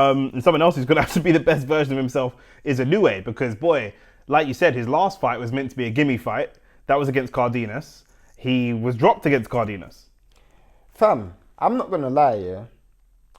And someone else who's going to have to be the best version of himself is Inoue, because, boy, like you said, his last fight was meant to be a gimme fight. That was against Cardenas. He was dropped against Cardenas. Fam, I'm not going to lie, yeah.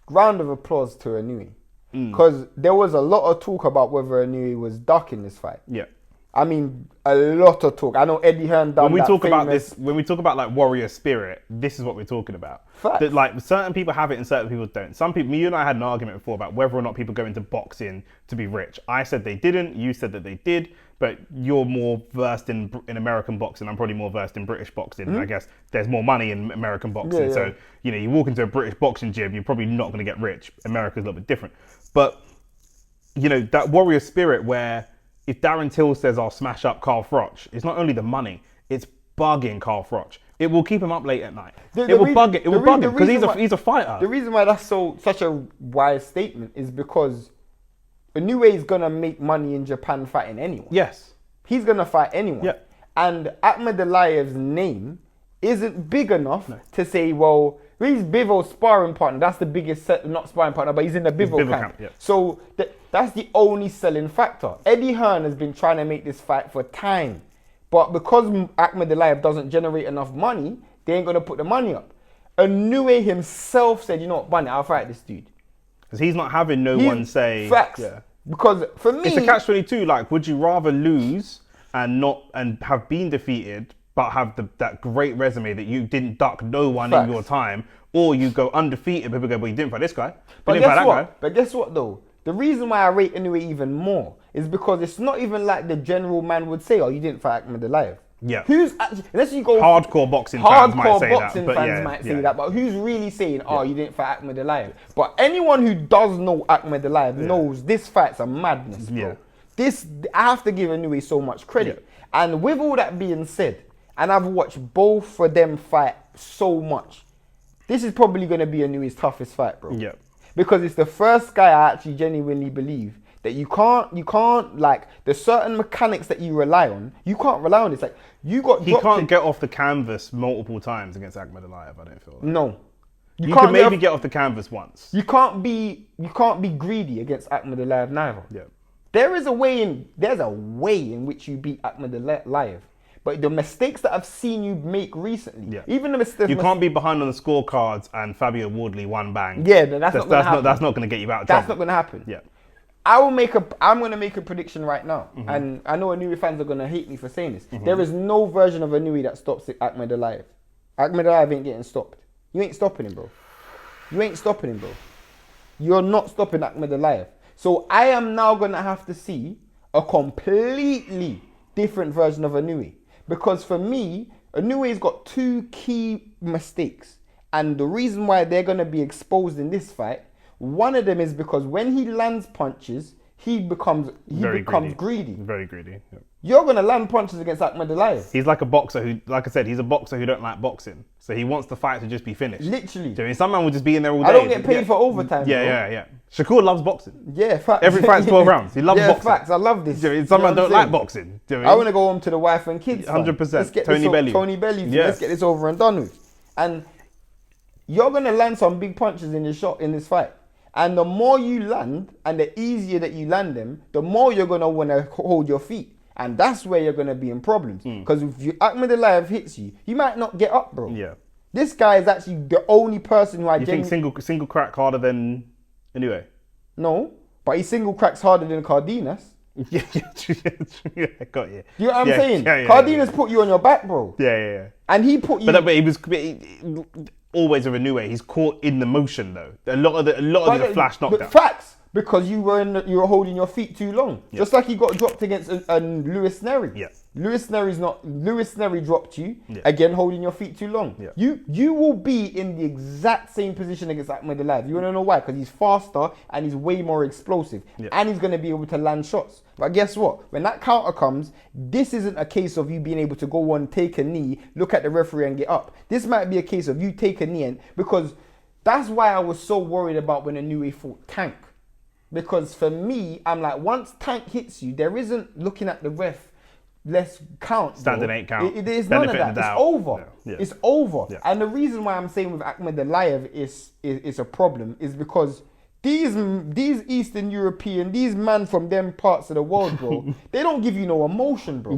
Round of applause to Inoue. Because there was a lot of talk about whether Inoue was ducking this fight. Yeah. I mean, a lot of talk. I know Eddie Hearn done when we that talk famous... about this, when we talk about like warrior spirit, this is what we're talking about. Facts. That like certain people have it and certain people don't. Some people, you and I had an argument before about whether or not people go into boxing to be rich. I said they didn't. You said that they did. But you're more versed in American boxing. I'm probably more versed in British boxing. I guess there's more money in American boxing. Yeah. So you know, you walk into a British boxing gym, you're probably not going to get rich. America's a little bit different. But you know, that warrior spirit where if Darren Till says, I'll smash up Carl Froch, it's not only the money, it's bugging Carl Froch. It will keep him up late at night. It will bug him because he's a fighter. The reason why that's such a wise statement is because Inoue is going to make money in Japan fighting anyone. Yes. He's going to fight anyone. Yeah. And Akhmadaliev's name isn't big enough to say, well, he's Bivol's sparring partner. That's the biggest, not sparring partner, but he's in the Bivol camp. Yeah. So that's the only selling factor. Eddie Hearn has been trying to make this fight for time. But because Akhmadaliev doesn't generate enough money, they ain't going to put the money up. Inoue himself said, you know what, Bunny, I'll fight this dude. Because he's not having no one say... Facts. Yeah. Because for me... It's a catch-22. Like, would you rather lose and have been defeated, but have that great resume that you didn't duck no one in your time, or you go undefeated, people go, well, you didn't fight this guy. But guess what, though? The reason why I rate Inoue even more is because it's not even like the general man would say, oh, you didn't fight Akhmadaliev. Yeah. Who's actually, unless you go... Hardcore boxing fans might say that. But who's really saying, oh, you didn't fight Akhmadaliev? But anyone who does know Akhmadaliev knows this fight's a madness, bro. I have to give Inoue so much credit. Yeah. And with all that being said, and I've watched both of them fight so much, this is probably going to be Inoue's toughest fight, bro. Yeah. Because it's the first guy I actually genuinely believe that you can't like, there's certain mechanics that you rely on. You can't rely on this. Like, he can't get off the canvas multiple times against Akhmadaliev, I don't feel like. No. You can maybe get off the canvas once. You can't be greedy against Akhmadaliev neither. Yeah. There's a way in which you beat Akhmadaliev. But the mistakes that I've seen you make recently, even the mistakes... You can't be behind on the scorecards and Fabio Wardley one bang. Yeah, that's not going to happen. That's not going to get you out of trouble. That's not going to happen. Yeah. I'm going to make a prediction right now. And I know Inoue fans are going to hate me for saying this. There is no version of Inoue that stops Akhmadaliev. Akhmadaliev ain't getting stopped. You ain't stopping him, bro. You're not stopping Akhmadaliev. So I am now going to have to see a completely different version of Inoue. Because for me, Inoue's got two key mistakes. And the reason why they're going to be exposed in this fight, one of them is because when he lands punches, he becomes greedy. Very greedy. Yeah. You're going to land punches against Akhmadaliev. He's like a boxer who, like I said, he's a boxer who don't like boxing. So he wants the fight to just be finished. Literally. So, I mean, some man will just be in there all day. I don't get paid for overtime. Yeah. Shakur loves boxing. Yeah, facts. Every fight's 12 rounds. He loves boxing. Yeah, facts. I love this. Some man don't like boxing. I want to go home to the wife and kids. 100%. Let's get Tony Bellew. Yes. Let's get this over and done with. And you're going to land some big punches in this fight. And the more you land, and the easier that you land them, the more you're going to want to hold your feet. And that's where you're going to be in problems. Because if Akhmadaliev hits you, you might not get up, bro. Yeah. This guy is actually the only person who I think single crack harder than Inoue? No, but he single cracks harder than Cardenas. Yeah, got you. You know what I'm saying? Cardenas put you on your back, bro. Yeah. And he put you... But he was... always with Inoue, he's caught in the motion though. A lot of the flash knockdown. But facts, because you were holding your feet too long. Yeah. Just like he got dropped against Lewis Neri. Yeah. Lewis Neri dropped you again, holding your feet too long. Yeah. You will be in the exact same position against Akhmadaliev. You want to know why? Because he's faster and he's way more explosive, and he's going to be able to land shots. But guess what? When that counter comes, this isn't a case of you being able to go on, take a knee, look at the referee and get up. This might be a case of you take a knee, because that's why I was so worried about when Inoue fought Tank. Because for me, I'm like, once Tank hits you, there isn't looking at the ref. Let's count. Standing 8 count. It is none of that. It's over. Yeah. It's over. Yeah. And the reason why I'm saying with Akhmadaliev is a problem is because these Eastern European, these man from them parts of the world, bro, they don't give you no emotion, bro.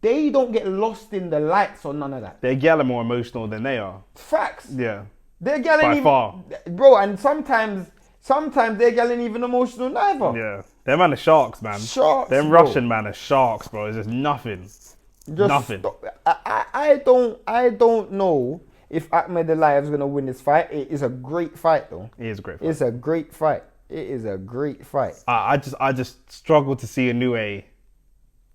They don't get lost in the lights or none of that. Their gal are more emotional than they are. Facts. Yeah. Their gal ain't By even, far. bro, and sometimes their gal ain't even emotional neither. Yeah. Them man are sharks, man. Sharks, Them bro. Russian man are sharks, bro. It's just nothing. Nothing. I don't know if Akhmadaliev is gonna win this fight. It is a great fight, though. It is a great fight. It's a great fight. It is a great fight. I just struggle to see Inoue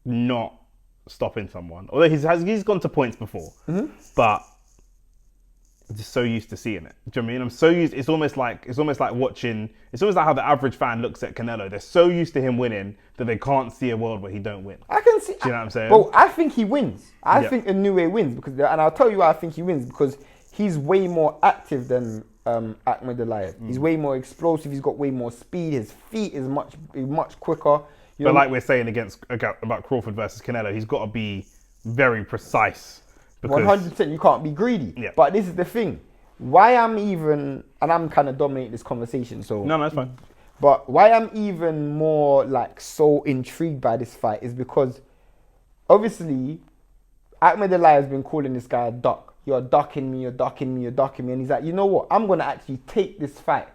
not stopping someone. Although he's gone to points before, but I'm just so used to seeing it. Do you know what I mean? I'm so used. It's almost like watching. It's almost like how the average fan looks at Canelo. They're so used to him winning that they can't see a world where he don't win. I can see. Do you know what I'm saying? Bro, I think he wins. I think Inoue wins and I'll tell you why I think he wins, because he's way more active than Akhmadaliev. He's way more explosive. He's got way more speed. His feet is much quicker. But like we're saying about Crawford versus Canelo, he's got to be very precise. 100%, you can't be greedy. Yeah. But this is the thing. Why I'm kind of dominating this conversation. So No, that's fine. But why I'm even more like so intrigued by this fight is because obviously Akhmadaliev has been calling this guy a duck. You're ducking me, you're ducking me, you're ducking me. And he's like, you know what? I'm going to actually take this fight.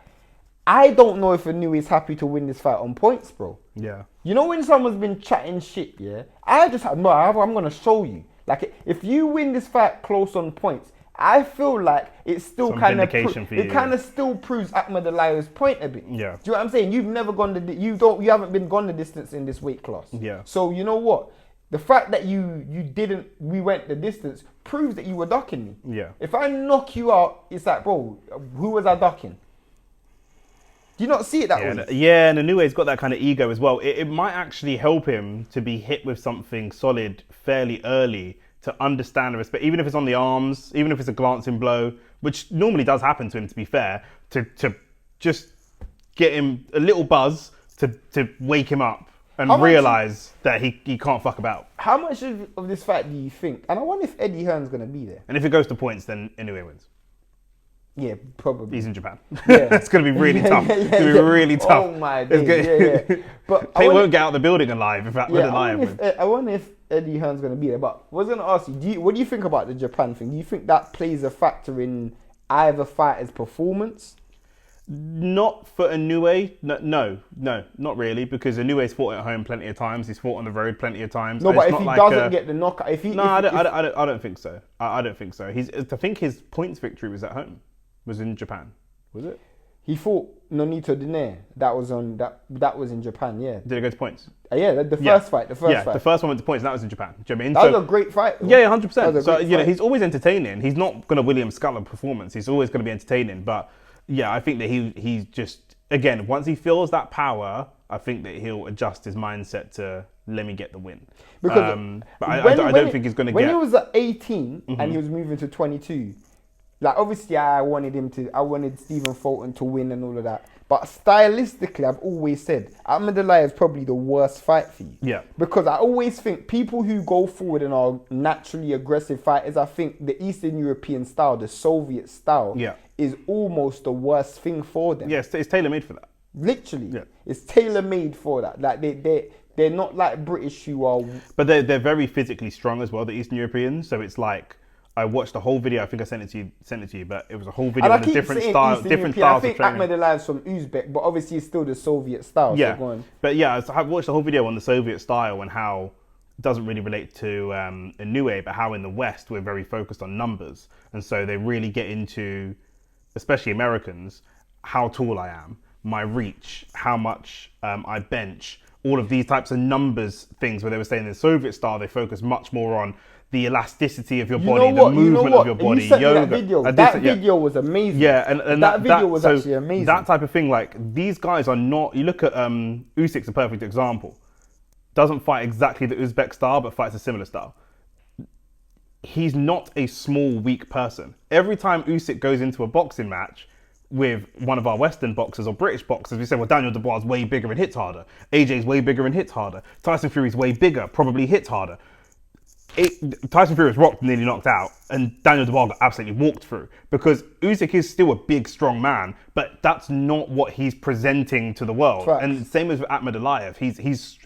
I don't know if Inoue is happy to win this fight on points, bro. Yeah. You know when someone's been chatting shit, yeah? I'm going to show you. Like, if you win this fight close on points, I feel like it's still kind of still proves Akhmadaliev's point a bit. Yeah. Do you know what I'm saying? You've never gone you haven't been gone the distance in this weight class. Yeah. So you know what? The fact that we went the distance proves that you were ducking me. Yeah. If I knock you out, it's like, bro, who was I ducking? Do you not see it that way? Yeah, and Inoue's got that kind of ego as well. It might actually help him to be hit with something solid fairly early to understand the respect, even if it's on the arms, even if it's a glancing blow, which normally does happen to him, to be fair, to just get him a little buzz to wake him up and realise that he can't fuck about. How much of this fight do you think? And I wonder if Eddie Hearn's going to be there. And if it goes to points, then Inoue wins. Yeah, probably. He's in Japan. Yeah. It's going to be really tough. It's going to be really tough. Oh my days. Yeah. But they won't get out the building alive if Akhmadaliev wins. I wonder if Eddie Hearn's going to be there. But I was going to ask you, what do you think about the Japan thing? Do you think that plays a factor in either fighter's performance? Not for Inoue. No, not really, because Inoue's fought at home plenty of times. He's fought on the road plenty of times. No, but if he doesn't get the knockout, I don't think so. I don't think so. I think his points victory was at home. Was in Japan, was it? He fought Nonito Donaire. That was in Japan. Yeah. Did it go to points? Yeah, the first fight. The first one went to points, and that was in Japan. Do you know what I mean? That was a great fight. Though. Yeah, 100%. So he's always entertaining. He's not going to William Sculler performance. He's always going to be entertaining. But yeah, I think that he's just, again, once he feels that power, I think that he'll adjust his mindset to let me get the win. Because I don't think he's going to get. When he was at 18 and he was moving to 22. Like, obviously, I wanted Stephen Fulton to win and all of that. But stylistically, I've always said, Akhmadaliev is probably the worst fight for you. Yeah. Because I always think people who go forward and are naturally aggressive fighters, I think the Eastern European style, the Soviet style, is almost the worst thing for them. Yes, it's tailor-made for that. Literally. Yeah. It's tailor-made for that. Like, they're not like British who are... But they're very physically strong as well, the Eastern Europeans. So it's like... I watched the whole video. I think I sent it to you, but it was a whole video on the different styles of training. I think Akhmadaliev's from Uzbek, but obviously it's still the Soviet style. Yeah, so go on. But yeah, so I've watched the whole video on the Soviet style and how it doesn't really relate to Inoue, but how in the West we're very focused on numbers, and so they really get into, especially Americans, how tall I am, my reach, how much I bench, all of these types of numbers things. Where they were saying in the Soviet style, they focus much more on the elasticity of your body, the movement of your body, yoga. That video was amazing. Yeah, and that video was actually amazing. That type of thing, like, these guys are not. You look at Usyk's a perfect example. Doesn't fight exactly the Uzbek style, but fights a similar style. He's not a small, weak person. Every time Usyk goes into a boxing match with one of our Western boxers or British boxers, we say, well, Daniel Dubois is way bigger and hits harder. AJ's way bigger and hits harder. Tyson Fury's way bigger, probably hits harder. Tyson Fury was rocked and nearly knocked out, and Daniel Dubois got absolutely walked through, because Usyk is still a big, strong man, but that's not what he's presenting to the world. Facts. And same as with Akhmadaliev, he's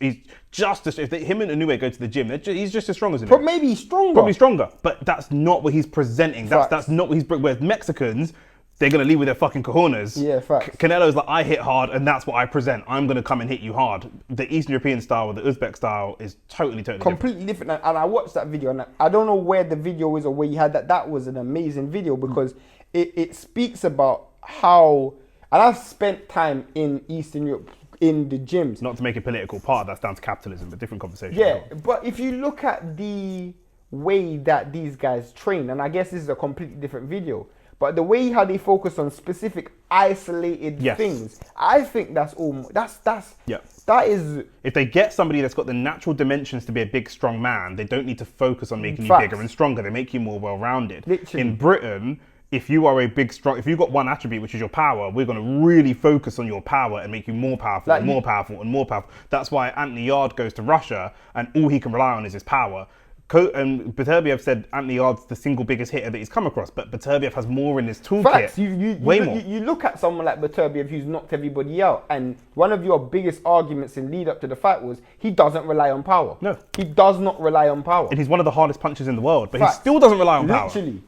just as, him and Inoue go to the gym, he's just as strong as Inoue. But maybe he's stronger. Probably stronger, but that's not what he's presenting. Facts. That's not what he's. Whereas Mexicans, they're gonna leave with their fucking cojones. Yeah, facts. Canelo's like, I hit hard, and that's what I present. I'm gonna come and hit you hard. The Eastern European style or the Uzbek style is totally completely different. And I watched that video, and I don't know where the video is or where you had that. That was an amazing video, because it speaks about how. And I've spent time in Eastern Europe in the gyms. Not to make it political, part of that's down to capitalism, but different conversation. Yeah, but if you look at the way that these guys train, and I guess this is a completely different video, but the way how they focus on specific isolated things, I think that's all. That is. If they get somebody that's got the natural dimensions to be a big, strong man, they don't need to focus on making you Facts. bigger and stronger. They make you more well-rounded. Literally. In Britain, if you are a big, strong, if you've got one attribute, which is your power, we're going to really focus on your power and make you more powerful, and more powerful, and more powerful. That's why Anthony Yard goes to Russia, and all he can rely on is his power. And Beterbiev said Anthony Yard's the single biggest hitter that he's come across, but Beterbiev has more in his toolkit. Facts. Way more. You look at someone like Beterbiev who's knocked everybody out, and one of your biggest arguments in lead up to the fight was he doesn't rely on power. No. He does not rely on power. And he's one of the hardest punchers in the world, but Facts. he still doesn't rely on power. Literally.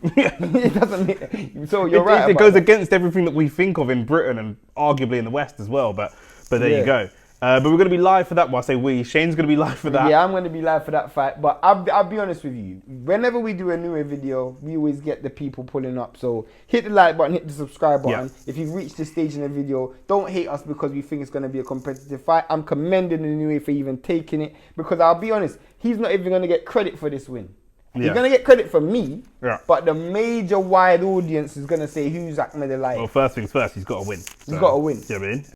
He doesn't. So you're right. It goes against everything that we think of in Britain and arguably in the West as well, but there you go. But we're going to be live for that. Well, I say we. Shane's going to be live for that. Yeah, I'm going to be live for that fight. But I'll be honest with you. Whenever we do a new video, we always get the people pulling up. So hit the like button, hit the subscribe button. Yeah. If you've reached this stage in the video, don't hate us because we think it's going to be a competitive fight. I'm commending Inoue for even taking it, because I'll be honest, he's not even going to get credit for this win. He's going to get credit from me, but the major wide audience is going to say, who's Akhmadaliev? Well, first things first, he's got to win. He's got to win. You know what I mean?